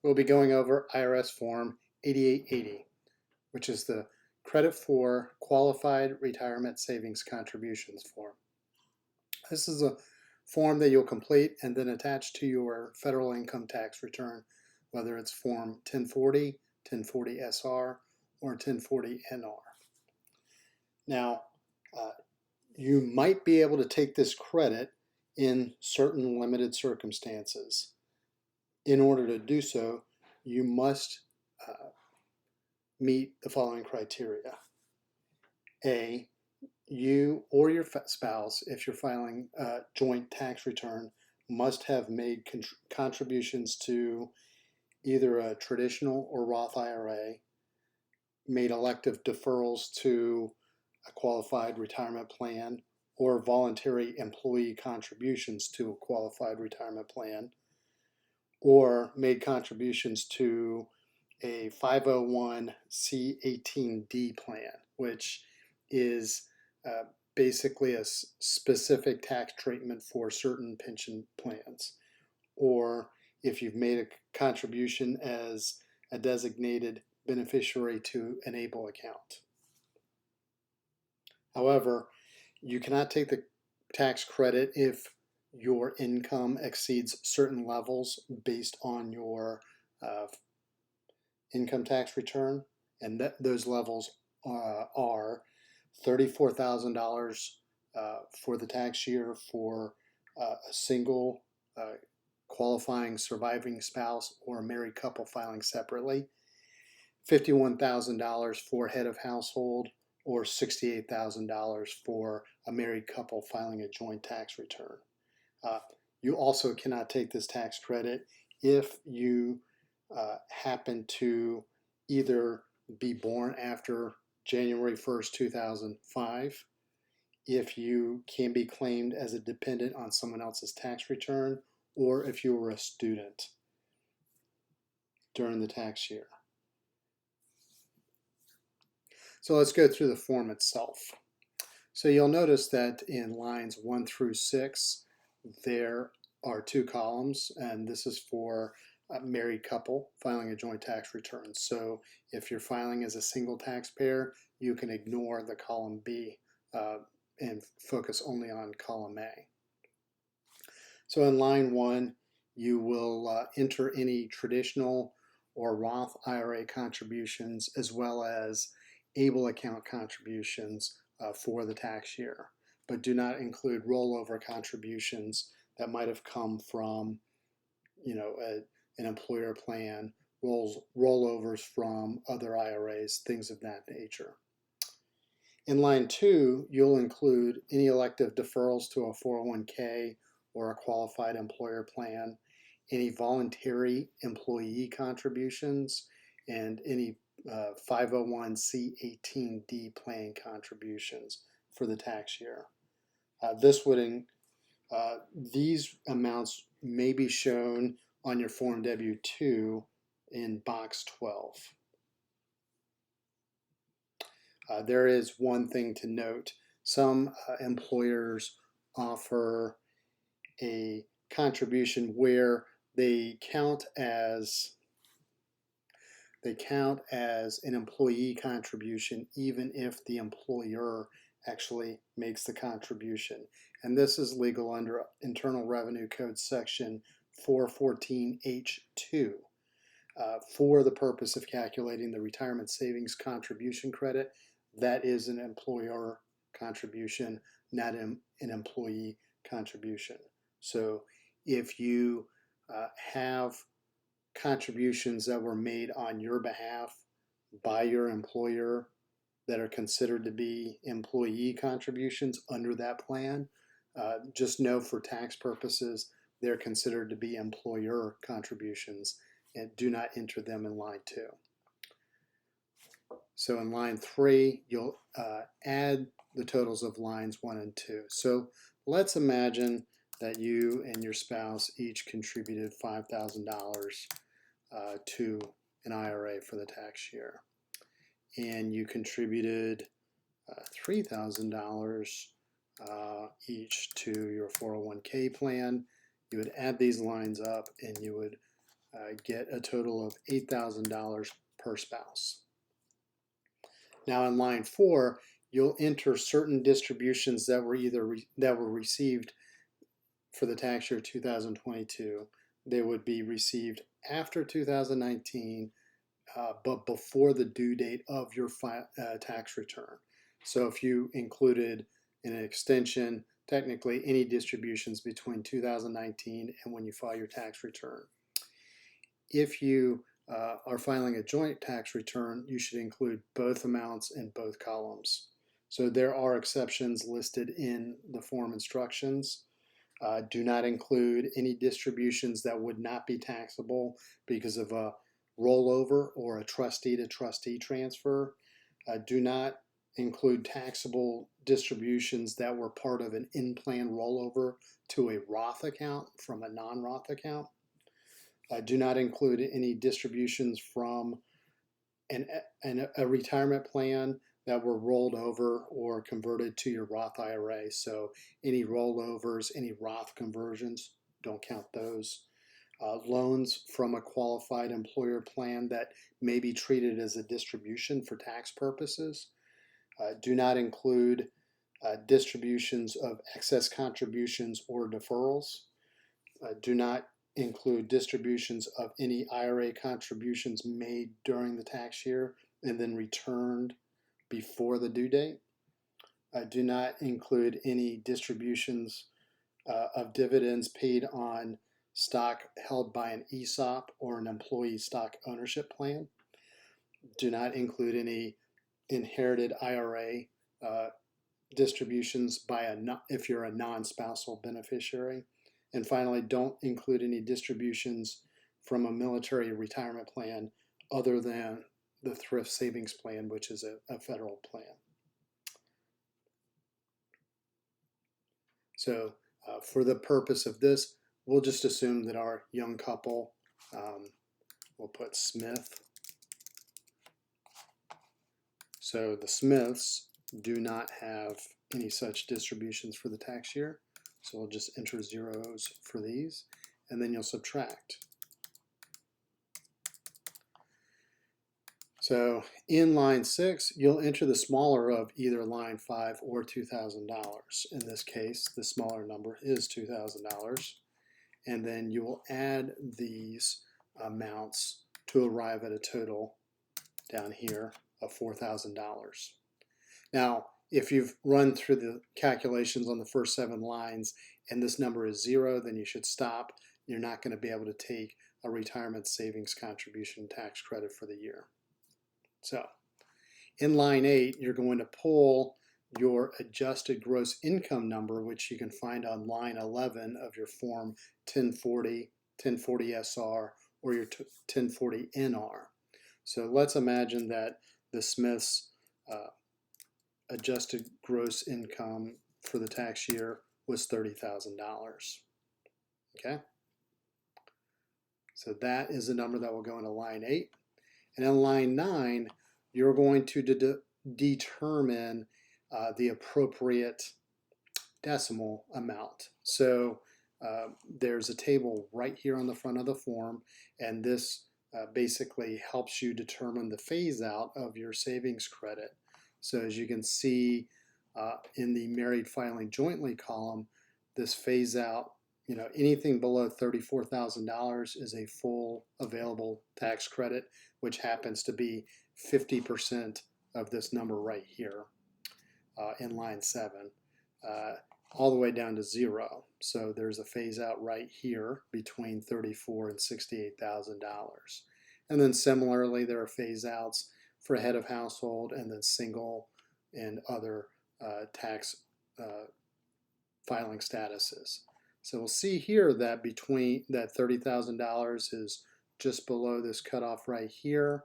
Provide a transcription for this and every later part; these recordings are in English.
we'll be going over IRS Form 8880, which is the Credit for Qualified Retirement Savings Contributions form. This is a form that you'll complete and then attach to your federal income tax return, whether it's Form 1040, 1040 SR, or 1040 NR. Now, you might be able to take this credit in certain limited circumstances. In order to do so, you must meet the following criteria. A, you or your spouse, if you're filing a joint tax return, must have made contributions to either a traditional or Roth IRA, made elective deferrals to a qualified retirement plan, or voluntary employee contributions to a qualified retirement plan, or made contributions to a 501c18D plan, which is basically a specific tax treatment for certain pension plans, or if you've made a contribution as a designated beneficiary to an ABLE account. However, you cannot take the tax credit if your income exceeds certain levels based on your income tax return, and those levels are $34,000 for the tax year for a single qualifying surviving spouse or a married couple filing separately, $51,000 for head of household, or $68,000 for a married couple filing a joint tax return. You also cannot take this tax credit if you happen to either be born after January 1st, 2005, if you can be claimed as a dependent on someone else's tax return, or if you were a student during the tax year. So let's go through the form itself. So you'll notice that in lines 1 through 6, there are 2 columns, and this is for a married couple filing a joint tax return. So if you're filing as a single taxpayer, you can ignore the column B and focus only on column A. So in line 1, you will enter any traditional or Roth IRA contributions as well as ABLE account contributions for the tax year, but do not include rollover contributions that might have come from, an employer plan, rollovers from other IRAs, things of that nature. In line 2, you'll include any elective deferrals to a 401k or a qualified employer plan, any voluntary employee contributions, and any 501c18D plan contributions for the tax year. These amounts may be shown on your Form W-2 in box 12. There is one thing to note. Some employers offer a contribution where they count as an employee contribution even if the employer actually makes the contribution. And this is legal under Internal Revenue Code section 414H2 for the purpose of calculating the retirement savings contribution credit. That is an employer contribution, not an employee contribution. So if you have contributions that were made on your behalf by your employer that are considered to be employee contributions under that plan, just know for tax purposes they're considered to be employer contributions, and do not enter them in line 2. So in line 3, you'll add the totals of lines 1 and 2. So let's imagine that you and your spouse each contributed $5,000 to an IRA for the tax year, and you contributed $3,000 each to your 401k plan. You would add these lines up and you would get a total of $8,000 per spouse. Now in line 4, you'll enter certain distributions that were received for the tax year 2022. They would be received after 2019, but before the due date of your tax return. So if you included in an extension, technically any distributions between 2019 and when you file your tax return. If you are filing a joint tax return, you should include both amounts in both columns. So there are exceptions listed in the form instructions. Do not include any distributions that would not be taxable because of a rollover or a trustee to trustee transfer. Do not include taxable distributions that were part of an in-plan rollover to a Roth account from a non-Roth account. Do not include any distributions from a retirement plan that were rolled over or converted to your Roth IRA. So any rollovers, any Roth conversions, don't count those. Loans from a qualified employer plan that may be treated as a distribution for tax purposes. Do not include distributions of excess contributions or deferrals. Do not include distributions of any IRA contributions made during the tax year and then returned before the due date. Do not include any distributions of dividends paid on stock held by an ESOP or an employee stock ownership plan. Do not include any inherited IRA distributions if you're a non-spousal beneficiary. And finally, don't include any distributions from a military retirement plan other than the thrift savings plan, which is a federal plan. So for the purpose of this, we'll just assume that our young couple, we'll put Smith. So the Smiths do not have any such distributions for the tax year. So we'll just enter zeros for these, and then you'll subtract. So in line 6, you'll enter the smaller of either line 5 or $2,000. In this case, the smaller number is $2,000. And then you will add these amounts to arrive at a total down here of $4,000. Now, if you've run through the calculations on the first 7 lines and this number is 0, then you should stop. You're not going to be able to take a retirement savings contribution tax credit for the year. So in line 8, you're going to pull your adjusted gross income number, which you can find on line 11 of your form 1040, 1040SR, or your 1040NR. So let's imagine that the Smiths adjusted gross income for the tax year was $30,000. Okay? So that is the number that will go into line 8. And in line 9, you're going to determine the appropriate decimal amount. So there's a table right here on the front of the form, and this basically helps you determine the phase out of your savings credit. So as you can see in the married filing jointly column, this phase out, anything below $34,000 is a full available tax credit, which happens to be 50% of this number right here in line 7, all the way down to 0. So there's a phase out right here between $34,000 and $68,000. And then similarly, there are phase outs for head of household and then single and other tax filing statuses. So we'll see here that between that $30,000 is just below this cutoff right here.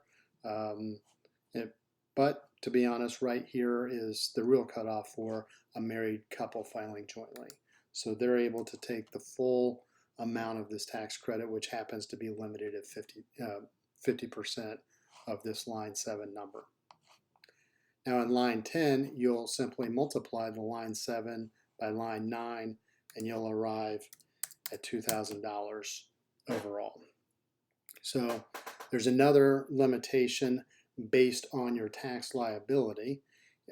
But to be honest, right here is the real cutoff for a married couple filing jointly. So they're able to take the full amount of this tax credit, which happens to be limited at 50% of this line 7 number. Now in line 10, you'll simply multiply the line 7 by line 9, and you'll arrive at $2,000 overall. So there's another limitation based on your tax liability,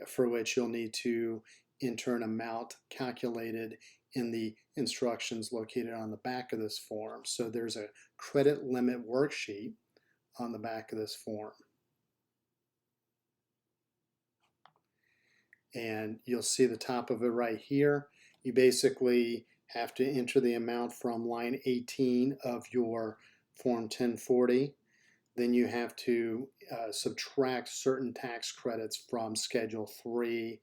for which you'll need to enter an amount calculated in the instructions located on the back of this form. So there's a credit limit worksheet on the back of this form. And you'll see the top of it right here. You basically have to enter the amount from line 18 of your Form 1040. Then you have to subtract certain tax credits from Schedule 3,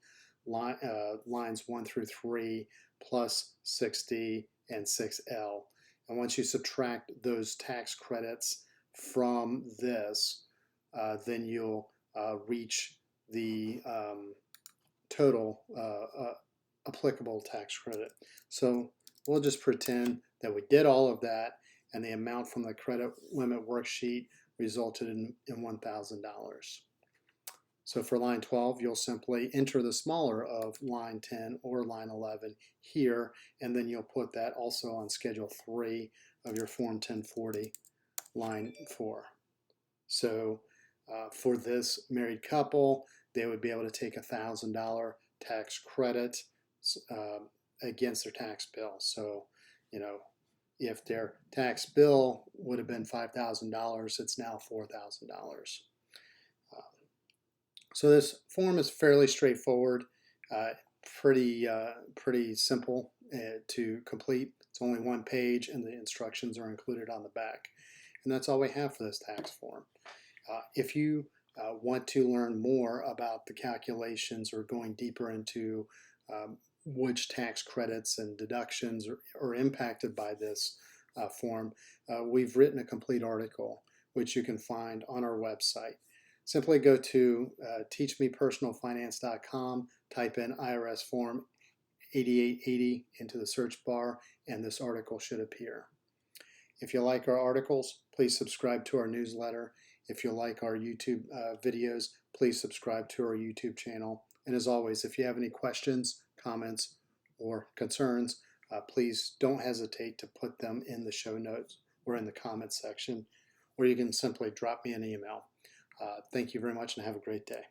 lines 1 through 3, plus 6D and 6L. And once you subtract those tax credits from this, then you'll reach the total applicable tax credit. So we'll just pretend that we did all of that, and the amount from the credit limit worksheet resulted in $1,000. So for line 12, you'll simply enter the smaller of line 10 or line 11 here, and then you'll put that also on Schedule 3 of your Form 1040, line 4. So for this married couple, they would be able to take $1,000 tax credit against their tax bill. So, you know, if their tax bill would have been $5,000, it's now $4,000. So this form is fairly straightforward, pretty simple to complete. It's only one page, and the instructions are included on the back. And that's all we have for this tax form. If you want to learn more about the calculations or going deeper into which tax credits and deductions are impacted by this form, we've written a complete article which you can find on our website. Simply go to teachmepersonalfinance.com, type in IRS Form 8880 into the search bar, and this article should appear. If you like our articles, please subscribe to our newsletter. If you like our YouTube videos, please subscribe to our YouTube channel. And as always, if you have any questions, comments, or concerns, please don't hesitate to put them in the show notes or in the comments section, or you can simply drop me an email. Thank you very much and have a great day.